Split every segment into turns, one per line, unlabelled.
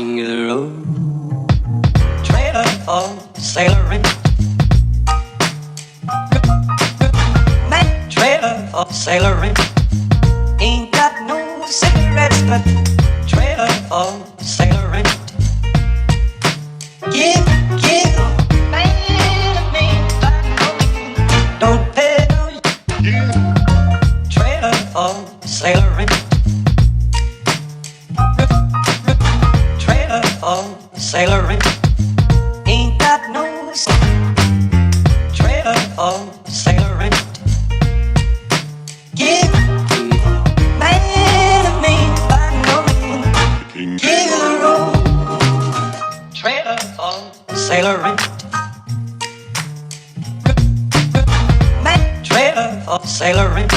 King of the road, trailer for sailoring, man, trailer for sailoring. Ain't got no cigarettes, but trailer for sailoring. Give, man, me, don't pay no. Trailer for sailoring. Trailer for sailoring. Ain't got no trailer for sailoring. Give, man, me, by no means. King of the road. Trailer for sailoring. Man, trailer for sailoring.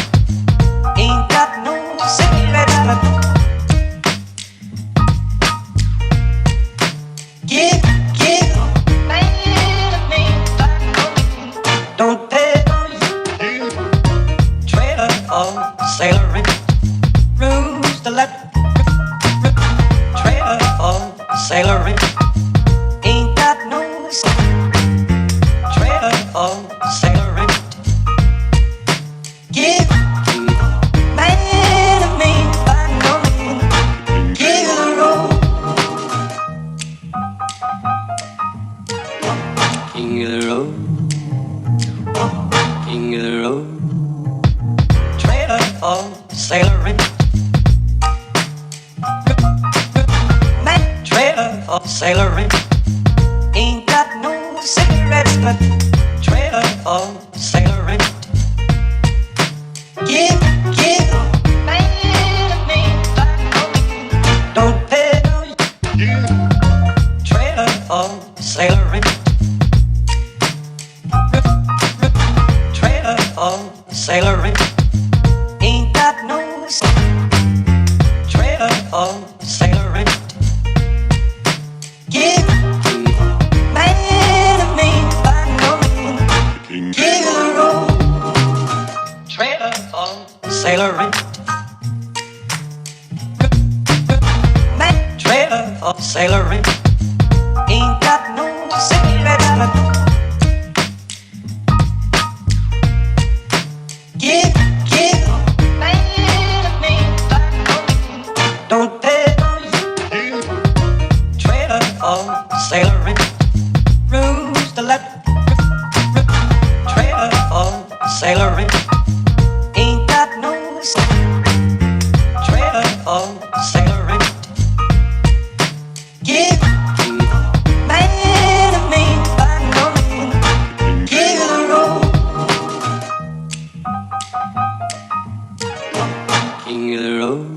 Ain't got no cigarettes, but give, man, me, don't pay no. Trailer for sailoring. Rules to let. Trailer for sailoring. Ain't got no trailer for sailoring. Give, man, me, by no means. King of the road. King of the road. King of the road. Trailer for sailoring. Man, trailer for sailoring. Ain't got no cigarettes, but trailer for sailoring. Give, man, me, don't pay no. Trailer for sailoring. Trailer for sailoring. Ain't got no trailer for sailoring. Give, man, me, by no means. King of the road. Trailer for sailoring. Man, trailer for sailoring. Ain't got no cigarettes, but give, man, me, don't pay no. Trailer for sailoring. Rules to let. Trailer for sailoring. Ain't got no trailer for sailoring. Give, man, me, by no means. King of the road. King of the road.